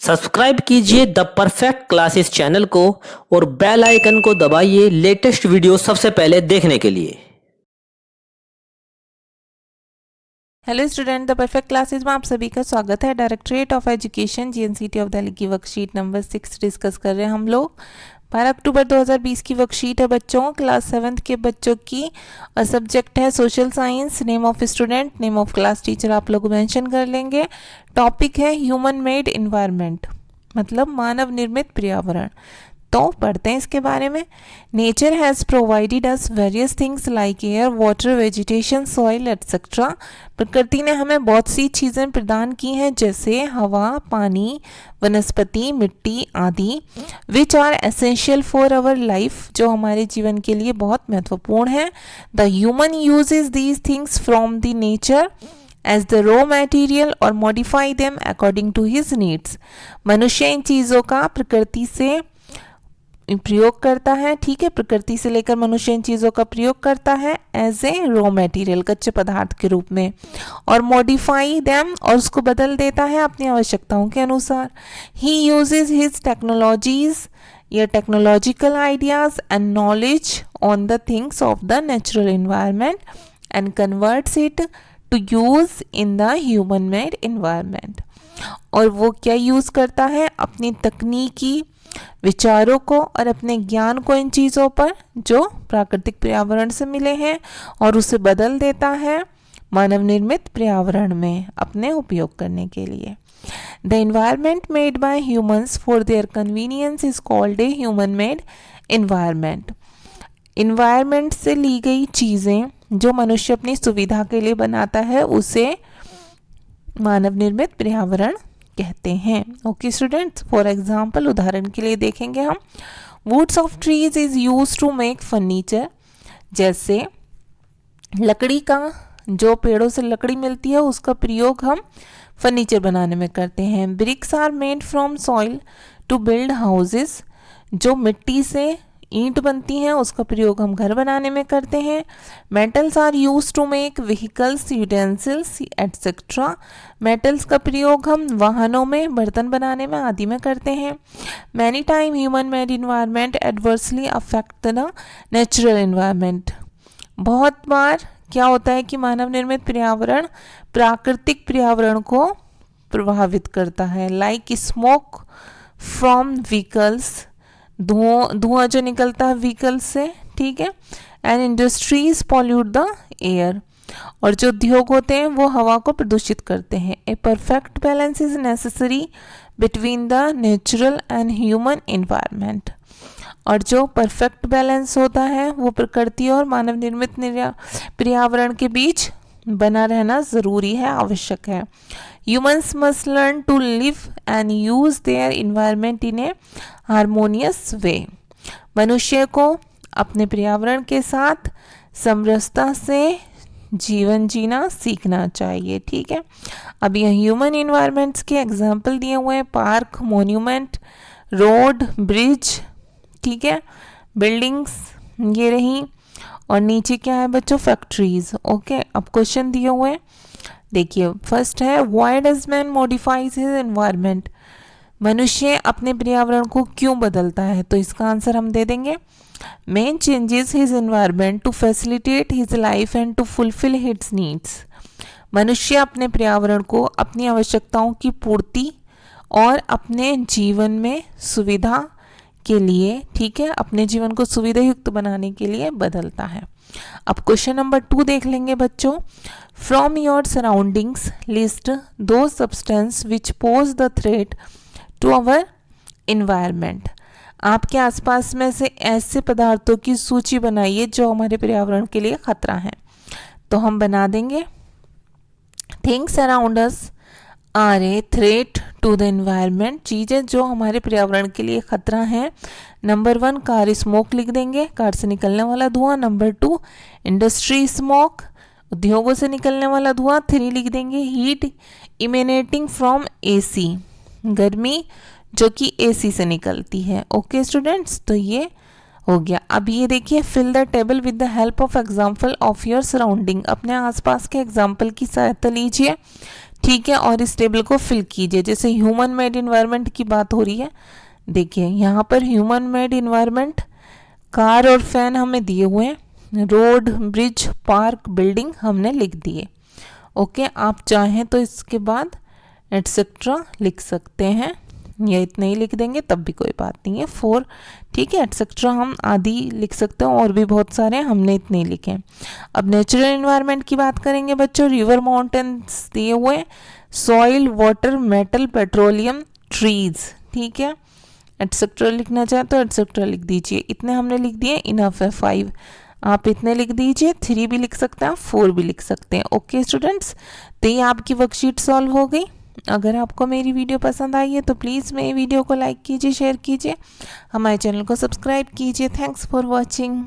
Subscribe कीजिए the perfect classes channel को और बेल आइकन को दबाइए लेटेस्ट वीडियो सबसे पहले देखने के लिए। Hello student, the perfect classes में आप सभी का स्वागत है। Directorate of education GNCT of Delhi की वर्कशीट नंबर 6 डिस्कस कर रहे हैं हम लोग। 12 अक्टूबर 2020 की वर्कशीट है बच्चों, क्लास 7th के बच्चों की, और सब्जेक्ट है social science. Name of student, name of class teacher आप लोग मेंशन कर लेंगे। टॉपिक है ह्यूमन मेड इन्वायरमेंट, मतलब मानव निर्मित पर्यावरण। तो पढ़ते हैं इसके बारे में। Nature has provided us various things like air, water, vegetation, soil etcetera. प्रकृति ने हमें बहुत सी चीज़ें प्रदान की हैं, जैसे हवा, पानी, वनस्पति, मिट्टी आदि, which are essential for our life, जो हमारे जीवन के लिए बहुत महत्वपूर्ण है। The human uses these things from the nature as the raw material और modify them according to his needs. मनुष्य इन चीज़ों का प्रकृति से प्रयोग करता है, ठीक है। प्रकृति से लेकर मनुष्य इन चीज़ों का प्रयोग करता है एज ए रॉ मटेरियल, कच्चे पदार्थ के रूप में, और मॉडिफाई देम, और उसको बदल देता है अपनी आवश्यकताओं के अनुसार। ही यूजेज हिज टेक्नोलॉजीज या technological ideas and knowledge on the things of the natural environment and converts it to use in the human made environment. और वो क्या यूज़ करता है? अपनी तकनीकी विचारों को और अपने ज्ञान को इन चीज़ों पर जो प्राकृतिक पर्यावरण से मिले हैं, और उसे बदल देता है मानव निर्मित पर्यावरण में अपने उपयोग करने के लिए। The environment made by humans for their convenience is called a human made environment. Environment से ली गई चीज़ें जो मनुष्य अपनी सुविधा के लिए बनाता है, उसे मानव निर्मित पर्यावरण कहते हैं। ओके स्टूडेंट्स, फॉर एग्जाम्पल, उदाहरण के लिए देखेंगे हम। Woods of trees is use to make furniture, जैसे लकड़ी का, जो पेड़ों से लकड़ी मिलती है उसका प्रयोग हम फर्नीचर बनाने में करते हैं। Bricks are made from soil to build houses, जो मिट्टी से ईंट बनती हैं उसका प्रयोग हम घर बनाने में करते हैं। Metals are use to make vehicles, utensils etcetera. Metals का प्रयोग हम वाहनों में, बर्तन बनाने में आदि में करते हैं। Many time human made environment adversely affect the natural environment. बहुत बार क्या होता है कि मानव निर्मित पर्यावरण प्राकृतिक पर्यावरण को प्रभावित करता है। लाइक स्मोक फ्रॉम व्हीकल्स, धुआं जो निकलता है व्हीकल से, ठीक है। And industries pollute the air, और जो उद्योग होते हैं वो हवा को प्रदूषित करते हैं। A perfect balance is necessary between the natural and human environment. और जो परफेक्ट बैलेंस होता है वो प्रकृति और मानव निर्मित पर्यावरण के बीच बना रहना ज़रूरी है, आवश्यक है। Humans must learn to live and use their environment in a harmonious way. मनुष्य को अपने पर्यावरण के साथ समरसता से जीवन जीना सीखना चाहिए, ठीक है। अब ये ह्यूमन इन्वायरमेंट्स के एग्जाम्पल दिए हुए हैं। पार्क, मोन्यूमेंट, रोड, ब्रिज, ठीक है, बिल्डिंग्स ये रही, और नीचे क्या है बच्चों? फैक्ट्रीज। ओके, अब क्वेश्चन दिए हुए हैं, देखिए। फर्स्ट है, why does man modifies his environment. मनुष्य अपने पर्यावरण को क्यों बदलता है? तो इसका आंसर हम दे देंगे, man changes his environment to facilitate his life and to fulfil his needs. मनुष्य अपने पर्यावरण को अपनी आवश्यकताओं की पूर्ति और अपने जीवन में सुविधा के लिए, ठीक है, अपने जीवन को सुविधा युक्त बनाने के लिए बदलता है। अब क्वेश्चन नंबर 2 देख लेंगे बच्चों। फ्रॉम योर सराउंडिंग्स लिस्ट दो substance which pose the threat to our environment. आपके आसपास में से ऐसे पदार्थों की सूची बनाइए जो हमारे पर्यावरण के लिए खतरा है। तो हम बना देंगे, things around us are a threat to the environment, चीज़ें जो हमारे पर्यावरण के लिए खतरा हैं। नंबर 1 कार स्मोक लिख देंगे, कार से निकलने वाला धुआं। नंबर 2 इंडस्ट्री स्मोक, उद्योगों से निकलने वाला धुआं। 3 लिख देंगे हीट इमेनेटिंग फ्रॉम एसी, गर्मी जो कि एसी से निकलती है। ओके स्टूडेंट्स, तो ये हो गया। अब ये देखिए, fill the table with the help of example of your surrounding. अपने आसपास के एग्जाम्पल की सहायता लीजिए, ठीक है, और इस टेबल को फिल कीजिए। जैसे ह्यूमन मेड इन्वायरमेंट की बात हो रही है, देखिए यहाँ पर ह्यूमन मेड इन्वायरमेंट, कार और फैन हमें दिए हुए हैं, रोड, ब्रिज, पार्क, बिल्डिंग हमने लिख दिए। ओके, आप चाहें तो इसके बाद एटसेट्रा लिख सकते हैं, या इतने ही लिख देंगे तब भी कोई बात नहीं है, 4, ठीक है। एटसेट्रा हम आदि लिख सकते हैं, और भी बहुत सारे हैं, हमने इतने ही लिखे हैं। अब नेचुरल एनवायरनमेंट की बात करेंगे बच्चों, रिवर, माउंटेन्स दिए हुए, soil, water, metal, petroleum, trees, ठीक है। एटसेट्रा लिखना चाहे तो एटसेट्रा लिख दीजिए। इतने हमने लिख दिए, इनफ है 5। आप इतने लिख दीजिए, 3 भी लिख सकते हैं, 4 भी लिख सकते हैं। ओके स्टूडेंट्स, तो ये आपकी वर्कशीट सॉल्व हो गई। अगर आपको मेरी वीडियो पसंद आई है तो प्लीज़ मेरी वीडियो को लाइक कीजिए, शेयर कीजिए, हमारे चैनल को सब्सक्राइब कीजिए। Thanks for watching.